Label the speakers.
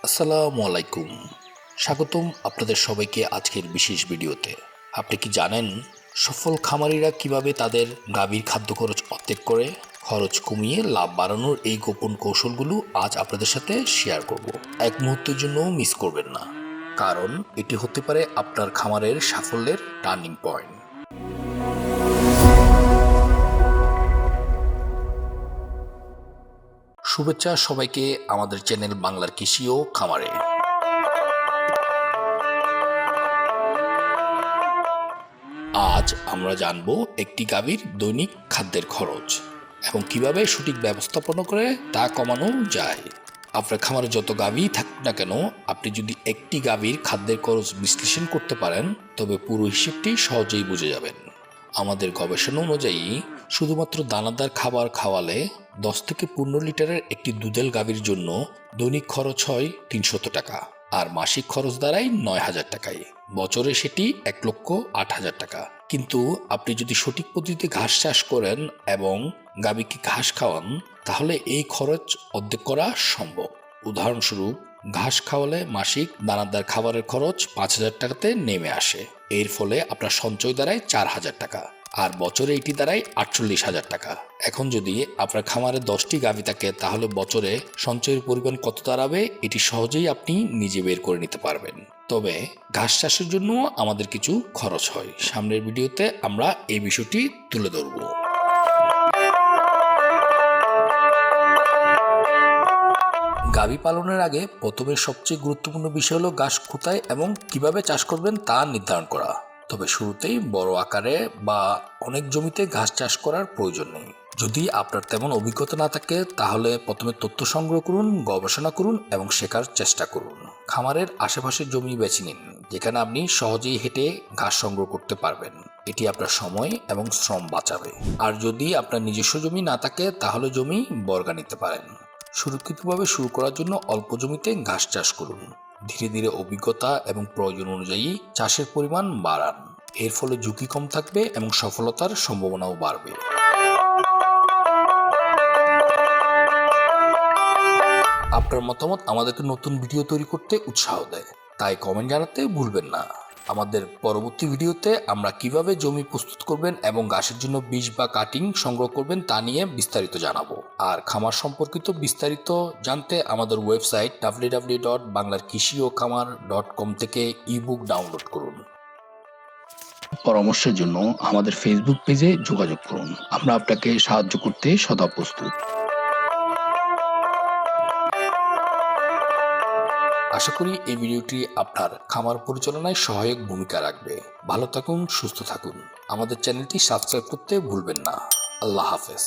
Speaker 1: আসসালামু আলাইকুম। স্বাগতম আপনাদের সবাইকে আজকের বিশেষ ভিডিওতে। আপনি কি জানেন সফল খামারিরা কিভাবে তাদের গাভীর খাদ্য খরচ অর্ধেক করে খরচ কমিয়ে লাভ বাড়ানোর এই গোপন কৌশলগুলো আজ আপনাদের সাথে শেয়ার করব। এক মুহূর্তের জন্য মিস করবেন না, কারণ এটি হতে পারে আপনার খামারের সাফল্যের টার্নিং পয়েন্ট। শুভেচ্ছা সবাইকে আমাদের চ্যানেল বাংলার কৃষি ও খামারে। আজ আমরা জানব একটি গাভীর দৈনিক খাদ্যের খরচ এবং কিভাবে সঠিক ব্যবস্থাপনা করে তা কমানো যায়। আপনার খামারে যত গাভী থাকুক না কেন, আপনি যদি একটি গাভীর খাদ্যের খরচ বিশ্লেষণ করতে পারেন তবে পুরো হিসেবটি সহজেই বুঝে যাবেন। আমাদের গবেষণা অনুযায়ী শুধুমাত্র দানাদার খাবার খাওয়ালে 10 থেকে 15 লিটারের একটি দুধেল গাভীর জন্য দৈনিক খরচ হয় 300 টাকা, আর মাসিক খরচ দাঁড়ায় 9,000 টাকায়। বছরে সেটি 1,08,000 টাকা। কিন্তু আপনি যদি সঠিক পদ্ধতিতে ঘাস চাষ করেন এবং গাভীকে ঘাস খাওয়ান, তাহলে এই খরচ অর্ধেক করা সম্ভব। উদাহরণস্বরূপ, ঘাস খাওয়ালে মাসিক দানাদার খাবারের খরচ 5,000 টাকাতে নেমে আসে। এর ফলে আপনার সঞ্চয় দাঁড়ায় 4,000 টাকা, আর বছরে এটি দাঁড়ায় 48,000 টাকা। এখন যদি আপনার খামারে 10টি গাভী থাকে, তাহলে বছরে সঞ্চয়ের পরিমাণ কত দাঁড়াবে এটি সহজেই আপনি নিজে বের করে নিতে পারবেন। তবে ঘাস চাষের জন্য আমাদের কিছু খরচ হয়। সামনের ভিডিওতে আমরা এই বিষয়টি তুলে ধরব। গাভী পালনের আগে প্রথমে সবচেয়ে গুরুত্বপূর্ণ বিষয় হলো ঘাস কোথায় এবং কিভাবে চাষ করবেন তা নির্ধারণ করা। তবে শুরুতেই বড় আকারে বা অনেক জমিতে ঘাস চাষ করার প্রয়োজন নেই। যদি আপনার তেমন অভিজ্ঞতা না থাকে, তাহলে প্রথমে তথ্য সংগ্রহ করুন, গবেষণা করুন এবং শেখার চেষ্টা করুন। খামারের আশেপাশের জমি বেছে নিন, যেখানে আপনি সহজেই হেঁটে ঘাস সংগ্রহ করতে পারবেন। এটি আপনার সময় এবং শ্রম বাঁচাবে। আর যদি আপনার নিজস্ব জমি না থাকে, তাহলে জমি বর্গা নিতে পারেন। সুরক্ষিতভাবে শুরু করার জন্য অল্প জমিতে ঘাস চাষ করুন। ধীরে ধীরে অভিজ্ঞতা এবং প্রয়োজন অনুযায়ী চাষের পরিমাণ বাড়ান। এর ফলে ঝুঁকি কম থাকবে এবং সফলতার সম্ভাবনাও বাড়বে। আপনার মতামত আমাদেরকে নতুন ভিডিও তৈরি করতে উৎসাহ দেয়, তাই কমেন্ট জানাতে ভুলবেন না। আমাদের পরবর্তী ভিডিওতে আমরা কিভাবে জমি প্রস্তুত করবেন এবং ঘাসের জন্য বীজ বা কাটিং সংগ্রহ করবেন তা নিয়ে বিস্তারিত জানাবো। আর খামার সম্পর্কিত বিস্তারিত জানতে আমাদের ওয়েবসাইট www.banglarkrishiokhamar.com থেকে ইবুক ডাউনলোড করুন। পরামর্শের জন্য আমাদের ফেসবুক পেজে যোগাযোগ করুন। আমরা আপনাকে সাহায্য করতে সদা প্রস্তুত। আশা করি এই ভিডিওটি আপনার খামার পরিচালনায় সহায়ক ভূমিকা রাখবে। ভালো থাকুন, সুস্থ থাকুন। আমাদের চ্যানেলটি সাবস্ক্রাইব করতে ভুলবেন না। আল্লাহ হাফেজ।